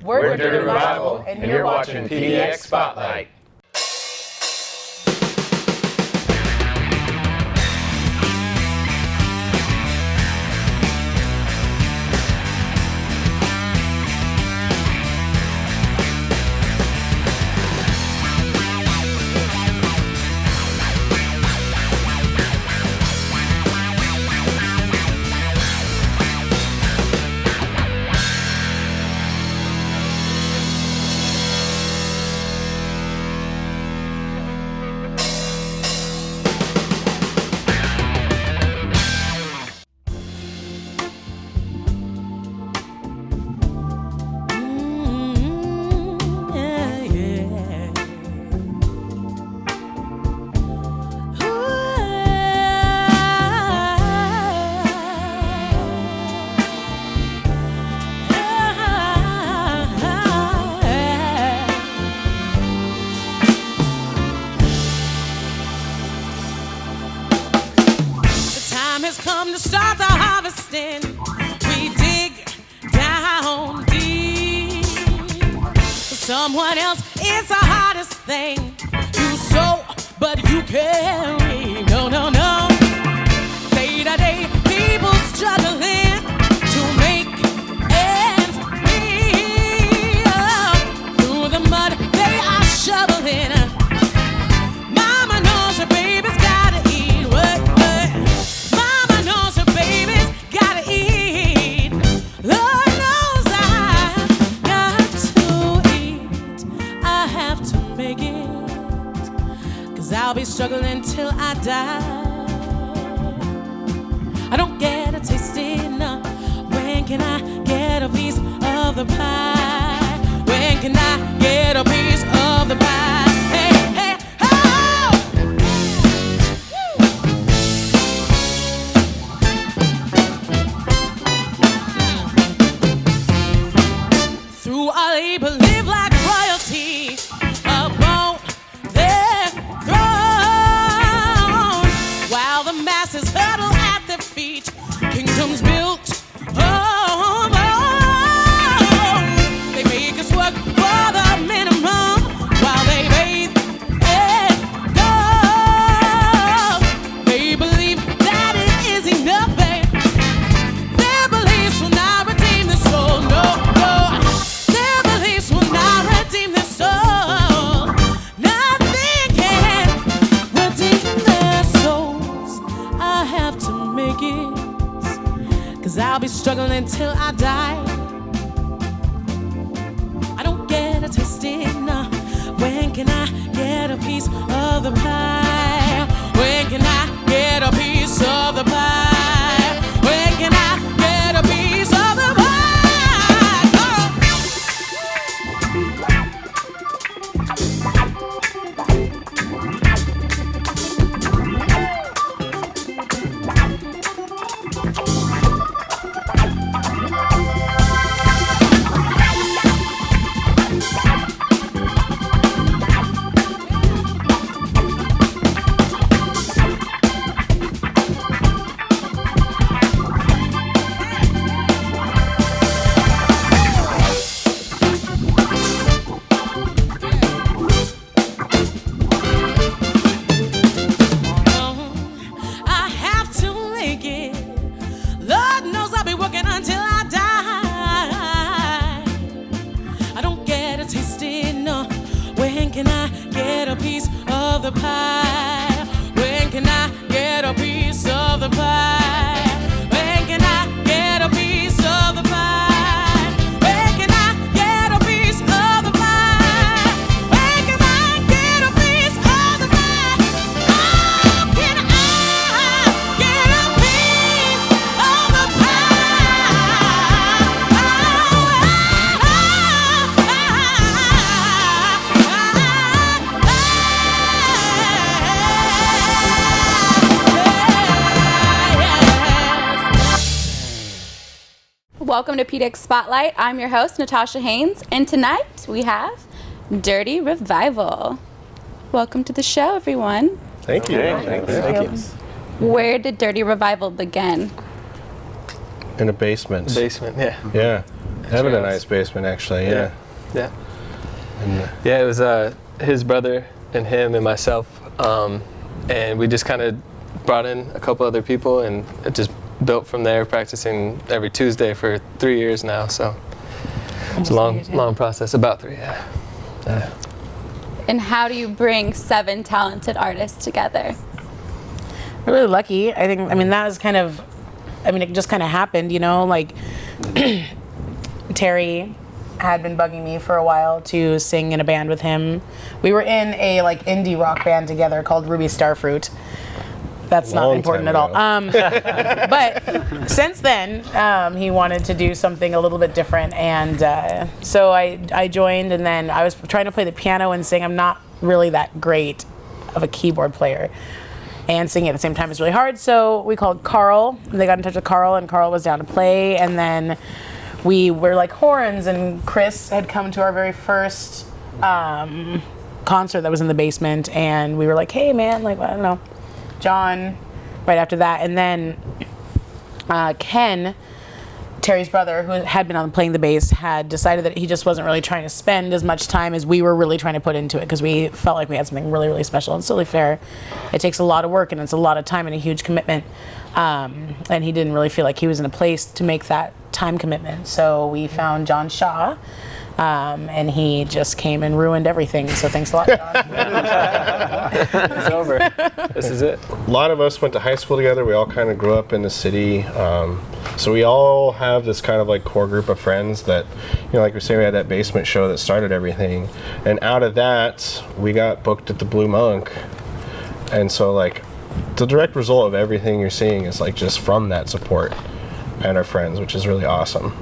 We're Dirty Revival, and you're watching PDX Spotlight. To start the harvesting, we dig down deep. For someone else, it's the hardest thing. You sow, but you carry. No, no, no. Day to day, people struggling to make ends meet. Through the mud, they are shoveling. Mama knows her baby's gotta eat. What? Gotta eat. Lord knows I've got to eat. I have to make it, 'cause I'll be struggling till I die. I don't get a taste enough. When can I get a piece of the pie? When can I get a piece of the pie? Hey, hey, oh! Through our labor, live like royalty upon their throne, while the masses huddle at their feet. Kingdoms built on bones. They make us work for the minimum while they bathe and go. They believe that it is enough, babe. Their beliefs will not redeem the soul. No, no. Will not redeem their soul. Nothing can redeem their souls. I have to make it, 'cause I'll be struggling till I die. I don't get a taste enough. When can I get a piece of the pie? When can I get a piece of the pie? When can I get a piece of the pie? Welcome to PDX Spotlight. I'm your host, Natasha Haynes, and tonight we have Dirty Revival. Welcome to the show, everyone. Thank you. Thank you. Where did Dirty Revival begin? In a basement. Basement, yeah. Yeah. Having a nice basement, actually. Yeah. Yeah. Yeah, it was his brother and him and myself, and we just kind of brought in a couple other people, and it just built from there, practicing every Tuesday for 3 years now. So it's a long process. About 3, yeah. And how do you bring 7 talented artists together? We're really lucky. I mean, that was kind of, it just kind of happened, like Terry had been bugging me for a while to sing in a band with him. We were in a indie rock band together called Ruby Starfruit. That's not important at all. But since then, he wanted to do something a little bit different, and so I joined, and then I was trying to play the piano and sing. I'm not really that great of a keyboard player, and singing at the same time is really hard, so we called Carl. They got in touch with Carl, and Carl was down to play, and then we were like horns, and Chris had come to our very first concert that was in the basement, and we were like, hey man, I don't know, John right after that, and then Ken, Terry's brother, who had been on playing the bass, had decided that he just wasn't really trying to spend as much time as we were really trying to put into it, because we felt like we had something really, really special. And it's totally fair. It takes a lot of work, and it's a lot of time and a huge commitment. And he didn't really feel like he was in a place to make that time commitment. So we found John Shaw, and he just came and ruined everything. So thanks a lot, John. It's over. This is it. A lot of us went to high school together. We all kind of grew up in the city. So we all have this kind of core group of friends that, like we say, we had that basement show that started everything. And out of that, we got booked at the Blue Monk. And so the direct result of everything you're seeing is just from that support and our friends, which is really awesome.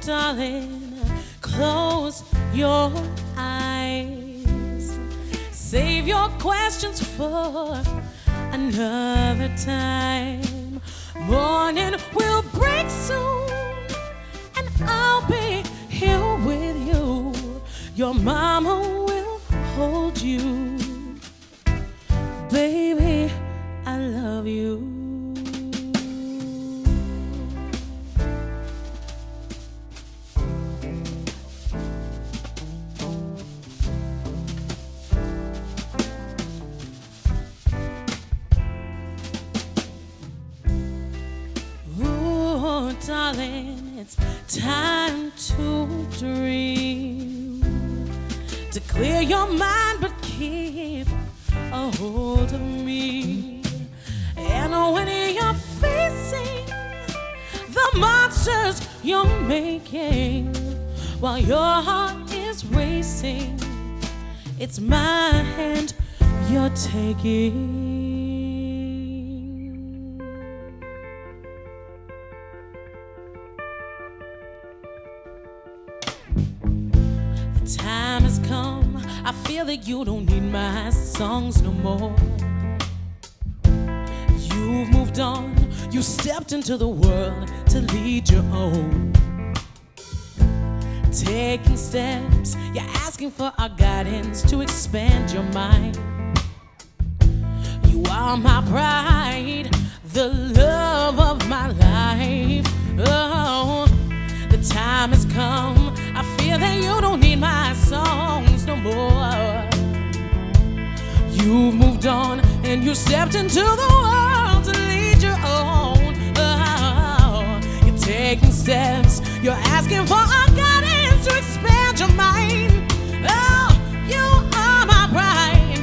Darling, close your eyes. Save your questions for another time. Morning will break soon, and I'll be here with you. Your mama will hold you. Baby, I love you. Darling, it's time to dream, to clear your mind but keep a hold of me. And when you're facing the monsters you're making while your heart is racing, it's my hand you're taking. Time has come, I feel that you don't need my songs no more. You've moved on, you stepped into the world to lead your own. Taking steps, you're asking for our guidance to expand your mind. You are my pride, the love of my life. Oh, the time has come, I feel that you don't need my songs no more. You've moved on and you stepped into the world to lead your own. Oh, you're taking steps, you're asking for our guidance to expand your mind. Oh, you are my pride,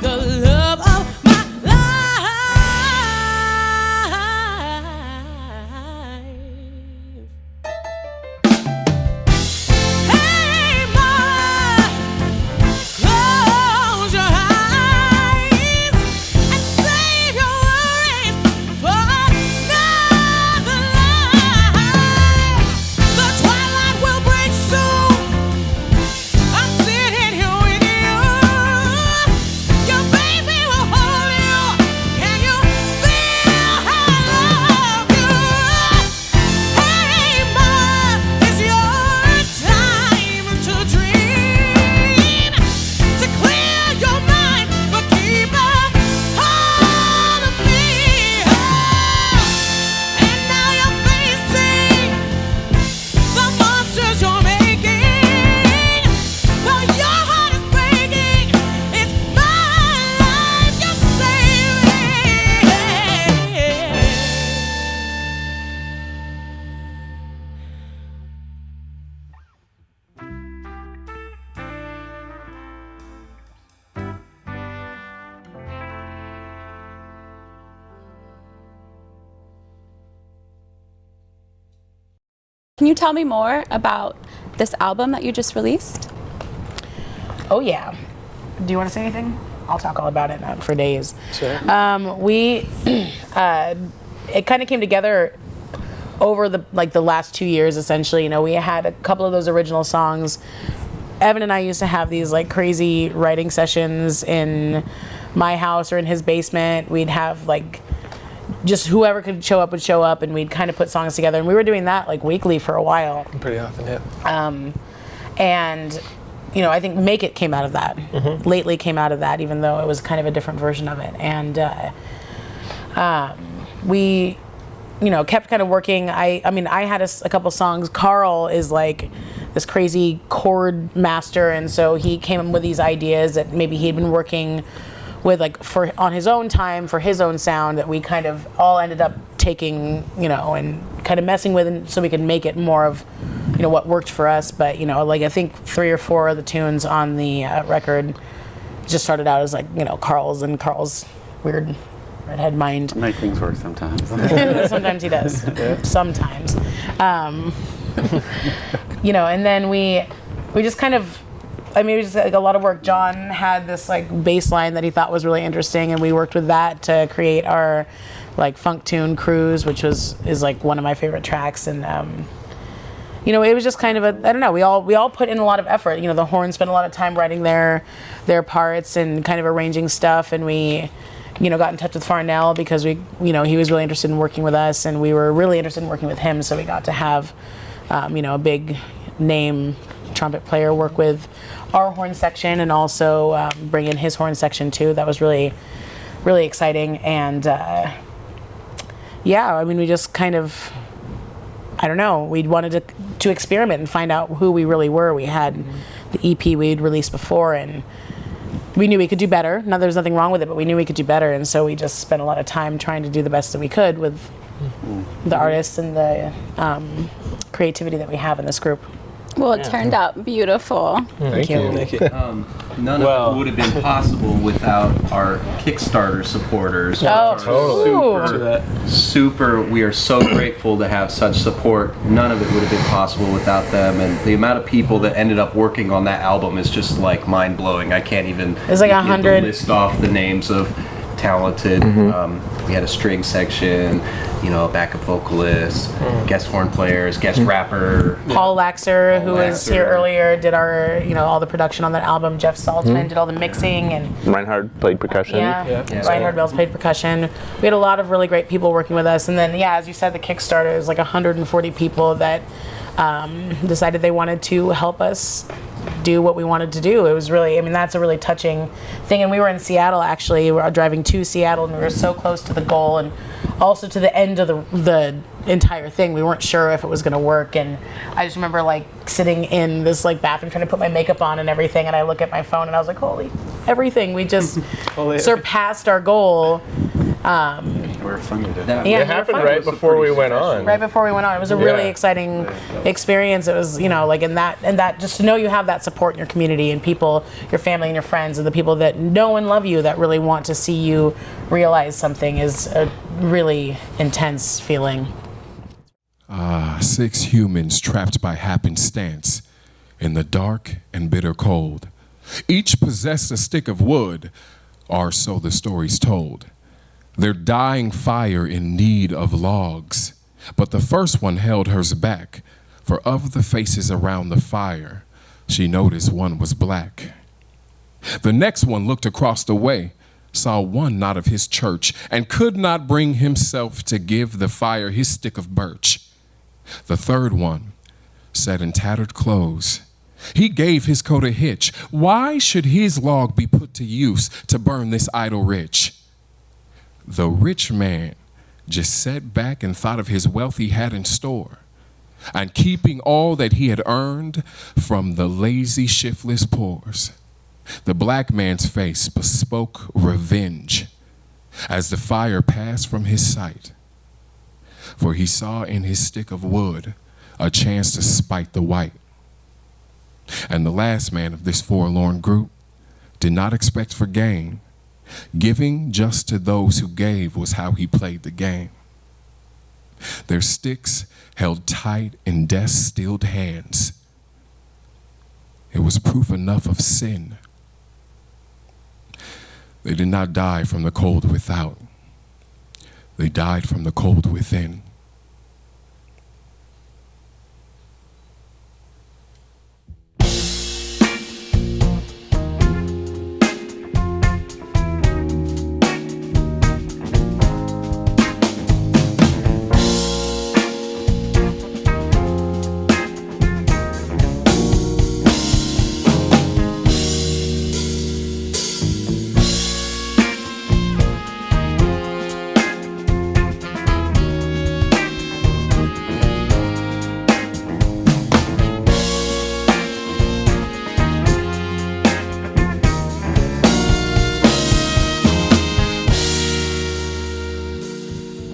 the love of my life. Hey, mama, close your eyes and save your worries for another life. Can you tell me more about this album that you just released? Oh yeah. Do you want to say anything? I'll talk all about it for days. Sure. It kind of came together over the last 2 years, essentially. You know, we had a couple of those original songs. Evan and I used to have these like crazy writing sessions in my house or in his basement. We'd have like just whoever could show up would show up, and we'd kind of put songs together. And we were doing that like weekly for a while. Pretty often, yeah. And you know, I think Make It came out of that. Lately came out of that, even though it was kind of a different version of it. And we, you know, kept kind of working. I mean, I had a couple songs. Carl is like this crazy chord master, and so he came up with these ideas that maybe he'd been working with like on his own time for his own sound, that we kind of all ended up taking, you know, and kind of messing with, and so we could make it more of, you know, what worked for us. But you know, like I think 3 or 4 of the tunes on the record just started out as like, you know, Carl's weird redhead mind. Make things work sometimes. Sometimes he does. Sometimes. You know, and then we just kind of, I mean, it was just like a lot of work. John had this like bass line that he thought was really interesting, and we worked with that to create our like funk tune Cruise, which is like one of my favorite tracks. And you know, it was just kind of I don't know, we all put in a lot of effort. You know, the horns spent a lot of time writing their parts and kind of arranging stuff, and we, you know, got in touch with Farnell because he was really interested in working with us, and we were really interested in working with him, so we got to have you know, a big name trumpet player work with our horn section, and also bring in his horn section too. That was really, really exciting. And yeah, I mean, we just kind of, I don't know, we wanted to experiment and find out who we really were. We had the EP we'd released before, and we knew we could do better. Now, there was nothing wrong with it, but we knew we could do better, and so we just spent a lot of time trying to do the best that we could with the artists and the creativity that we have in this group. Well, it turned out beautiful. Thank you. Thank you. None of it would have been possible without our Kickstarter supporters. Super. We are so grateful to have such support. None of it would have been possible without them, and the amount of people that ended up working on that album is just like mind blowing. I can't even. It's like 100. List off the names of talented. We had a string section, you know, backup vocalist, guest horn players, guest rapper. Paul Laxer, who was here earlier, did our, you know, all the production on that album. Jeff Saltzman did all the mixing, and Reinhard played percussion. Reinhard Bells played percussion. We had a lot of really great people working with us, and then as you said, the Kickstarter is like 140 people that decided they wanted to help us do what we wanted to do. It was really, I mean, that's a really touching thing. And we were in Seattle, actually. We were driving to Seattle, and we were so close to the goal and also to the end of the entire thing. We weren't sure if it was going to work, and I just remember like sitting in this like bathroom trying to put my makeup on and everything, and I look at my phone and I was like, holy everything, we just surpassed our goal. We're funny to It happened right before we went on. Right before we went on. It was a really exciting experience. It was, you know, like in that just to know you have that support in your community and people, your family and your friends, and the people that know and love you that really want to see you realize something is a really intense feeling. 6 humans trapped by happenstance in the dark and bitter cold. Each possessed a stick of wood, or so the story's told. Their dying fire in need of logs, but the first one held hers back, for of the faces around the fire, she noticed one was black. The next one looked across the way, saw one not of his church, and could not bring himself to give the fire his stick of birch. The third one sat in tattered clothes. He gave his coat a hitch. Why should his log be put to use to burn this idle rich? The rich man just sat back and thought of his wealth he had in store, and keeping all that he had earned from the lazy, shiftless poors. The black man's face bespoke revenge as the fire passed from his sight, for he saw in his stick of wood a chance to spite the white. And the last man of this forlorn group did not expect for gain. Giving just to those who gave was how he played the game. Their sticks held tight in death's stilled hands. It was proof enough of sin. They did not die from the cold without. They died from the cold within.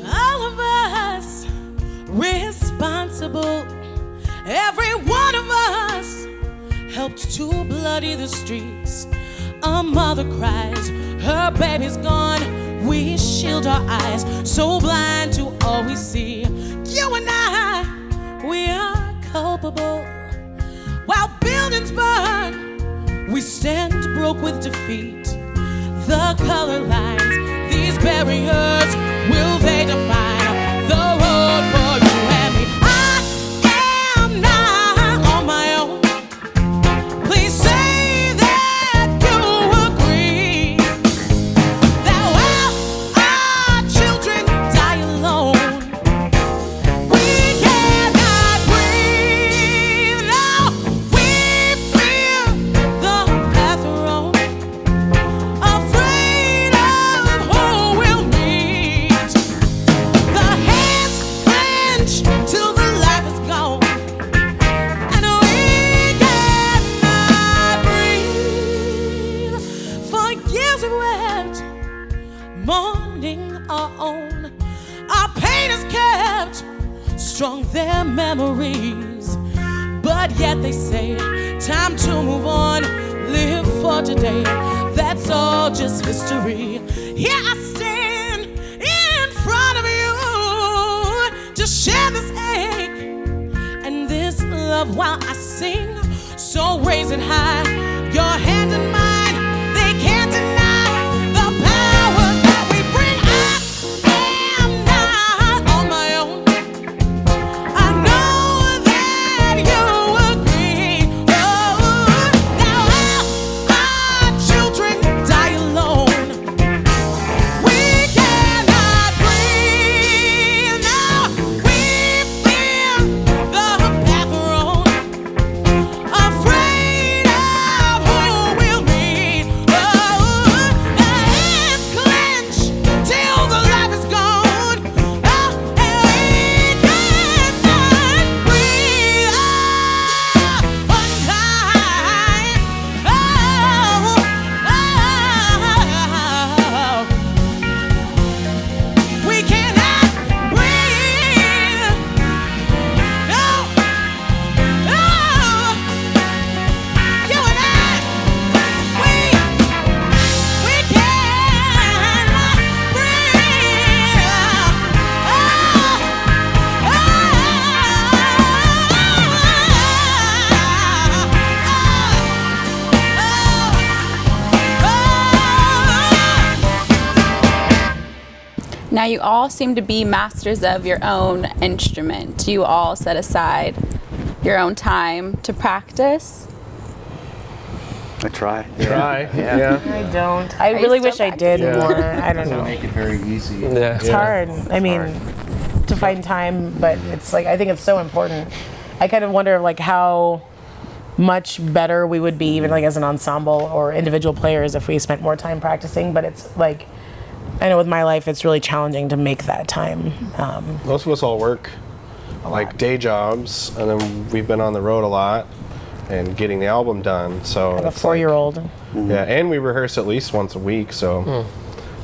All of us responsible. Every one of us helped to bloody the streets. A mother cries, her baby's gone. We shield our eyes, so blind to all we see. You and I, we are culpable. While buildings burn, we stand broke with defeat. The color lines, these barriers, will they define the road for you and me? I am not on my own. Please say that you agree that while our children die alone, we cannot breathe. Now we fear the path we're on, afraid of who we'll meet. The hands clench till the life is gone, and we cannot breathe. For years we wept, mourning our own. Our pain is kept strong, their memories. But yet they say, time to move on, live for today. That's all just history. Here I stand in front of you to share this ache and this love while I sing. So raise it high, your hand in mine. They can't deny the power that we bring. I am not on my own. I know that you agree. Oh, now our children die alone. We cannot breathe. Now we fear the path we're on, afraid of who we'll meet. Oh, the hands clench till the life is gone. Oh, and we cannot breathe. Oh, one time. Oh, we cannot breathe. No, no. You and I, we cannot breathe. Now, you all seem to be masters of your own instrument. Do you all set aside your own time to practice? I try. Try. Yeah. I don't. I really still wish I did practice. more. I don't know. Make it very easy. Yeah. It's hard. I mean, to find time, but it's like I think it's so important. I kind of wonder like how much better we would be even like as an ensemble or individual players if we spent more time practicing. But it's like I know with my life it's really challenging to make that time. Most of us all work like day jobs, and then we've been on the road a lot and getting the album done. So I have a it's like- 4-year-old. yeah, and we rehearse at least once a week. So,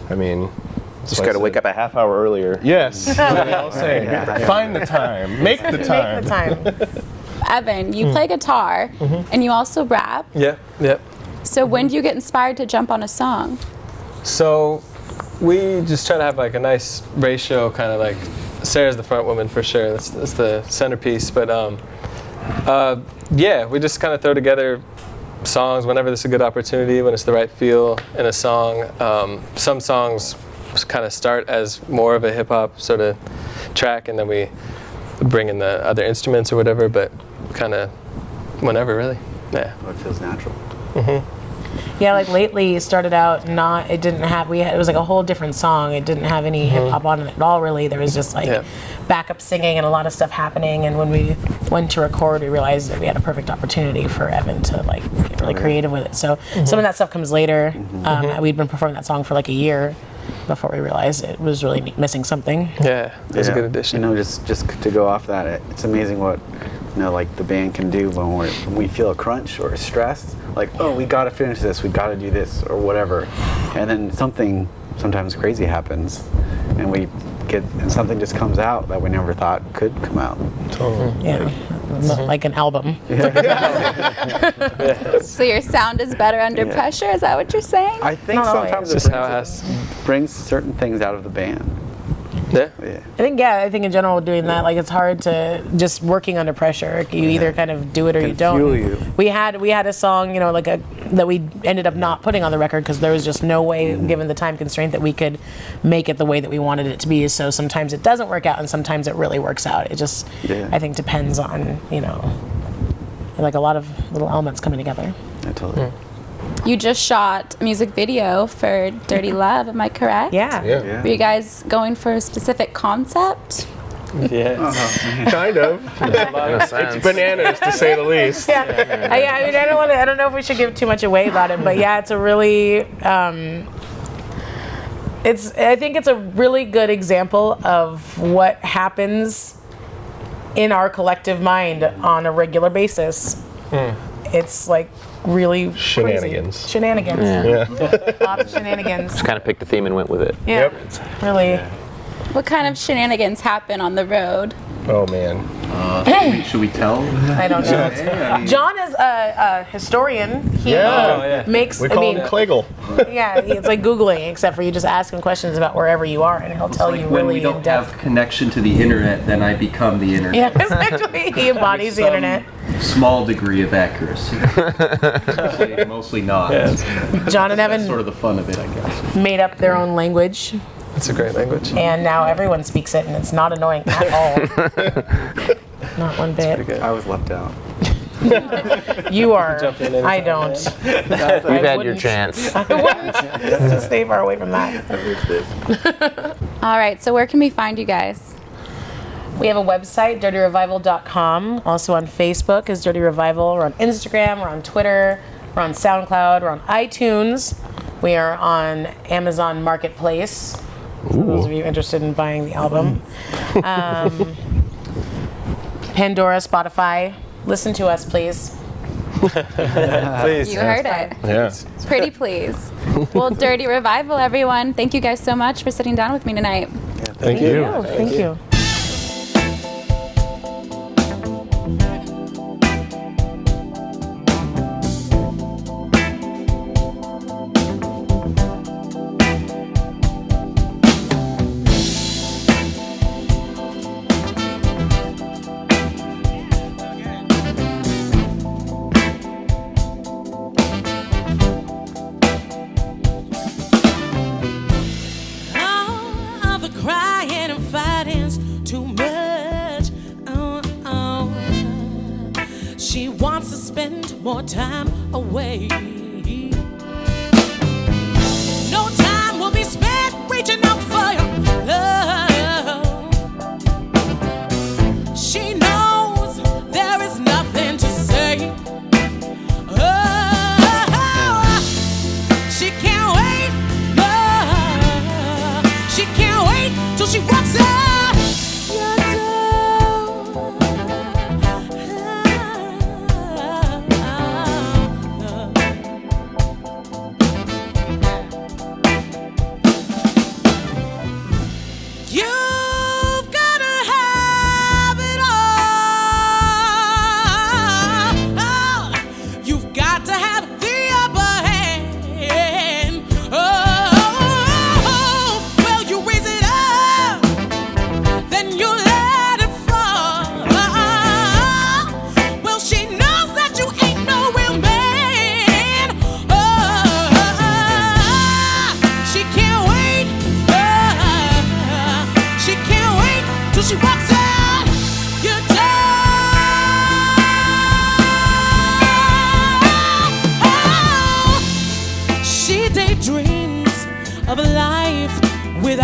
I mean, Just got to wake up a half hour earlier. Yes, I'll say. Find the time. Make the time. Make the time. Evan, you play guitar and you also rap. Yep. Yep. So when do you get inspired to jump on a song? So we just try to have like a nice ratio, kind of like Sarah's the front woman for sure. That's the centerpiece. But yeah, we just kind of throw together songs whenever there's a good opportunity, when it's the right feel in a song. Some songs kind of start as more of a hip hop sort of track, and then we bring in the other instruments or whatever. But kind of whenever, really. Yeah. Oh, it feels natural. Yeah, like lately it started out it was like a whole different song. It didn't have any hip hop on it at all, really. There was just like backup singing and a lot of stuff happening. And when we went to record, we realized that we had a perfect opportunity for Evan to like get really creative with it. So some of that stuff comes later. We'd been performing that song for like a year before we realized it was really missing something. Yeah, it was a good addition. You know, just to go off that, it's amazing what, you know, like the band can do when we feel a crunch or stressed. Like, oh, we gotta finish this, we gotta do this, or whatever. And then something sometimes crazy happens, and something just comes out that we never thought could come out. Totally. Yeah, like an album. So your sound is better under pressure? Is that what you're saying? I think sometimes It's just how it has. brings certain things out of the band. Yeah. I think in general doing that, like it's hard to just working under pressure. You either kind of do it or you don't. Fuel you. We had a song, you know, that we ended up not putting on the record because there was just no way, given the time constraint, that we could make it the way that we wanted it to be. So sometimes it doesn't work out, and sometimes it really works out. It just, I think, depends on, you know, like a lot of little elements coming together. I totally. You just shot a music video for Dirty Love, am I correct? Yeah. Were you guys going for a specific concept? Yeah. Kind of. It's bananas, to say the least. I mean, I don't know if we should give too much away about it, but yeah, it's a really, I think it's a really good example of what happens in our collective mind on a regular basis. It's like really Shenanigans. crazy. Shenanigans. Yeah. Lots of shenanigans. Just kind of picked the theme and went with it. Yeah. Really. What kind of shenanigans happen on the road? Oh man. Should we tell? I don't know. John is a historian. He makes. We call him Klegel. Yeah, it's like Googling, except for you just ask him questions about wherever you are, and he'll tell you When really we don't in depth. have connection to the internet, then I become the internet. Yeah, essentially, he embodies the internet. Small degree of accuracy. Mostly not. John and That's Evan sort of the fun of it, I guess. made up their own language, It's a great language. and now everyone speaks it, and it's not annoying at all. Not one bit. I was left out. You are. Jump in I anytime. don't. You've had your wouldn't. chance. I wouldn't. Just stay far away from that. All right, so where can we find you guys? We have a website, dirtyrevival.com. Also on Facebook is Dirty Revival. We're on Instagram. We're on Twitter. We're on SoundCloud. We're on iTunes. We are on Amazon Marketplace. For those of you interested in buying the album. Pandora, Spotify. Listen to us, please. Please. You heard it. Yeah. Pretty please. Well, Dirty Revival, everyone. Thank you guys so much for sitting down with me tonight. Thank you. Thank you. All the crying and fighting's too much. She wants to spend more time away. No time will be spent reaching out for your love. She knows there is nothing to say. Oh, she can't wait. No, she can't wait till she walks out your door.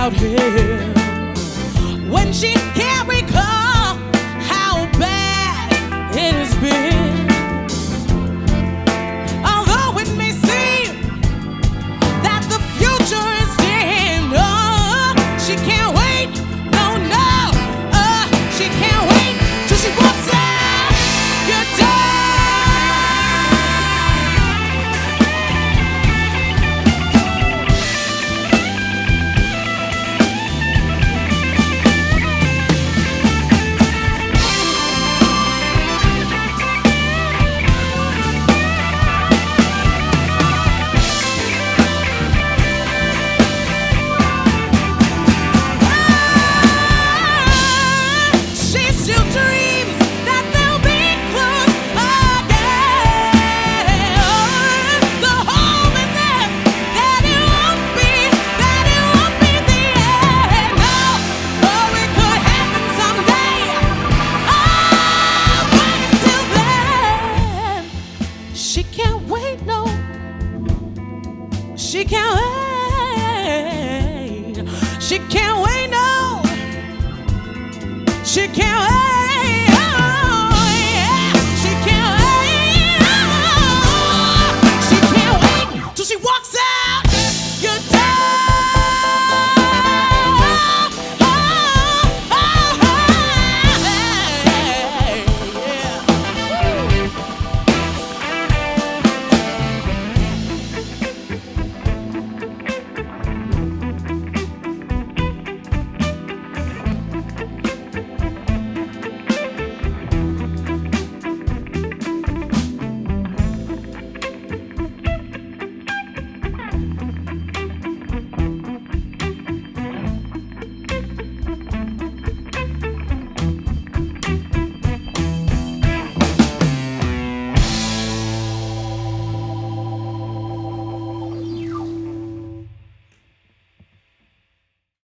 without him. When she can't recall how bad it has been. Although it may seem that the future is dim, oh, she can't wait, no, she can't wait till she walks out your door. She still dreams that they'll be close again. The hope is there that it won't be the end. Oh, it could happen someday. Oh, but until then, she can't wait, no. She can't wait.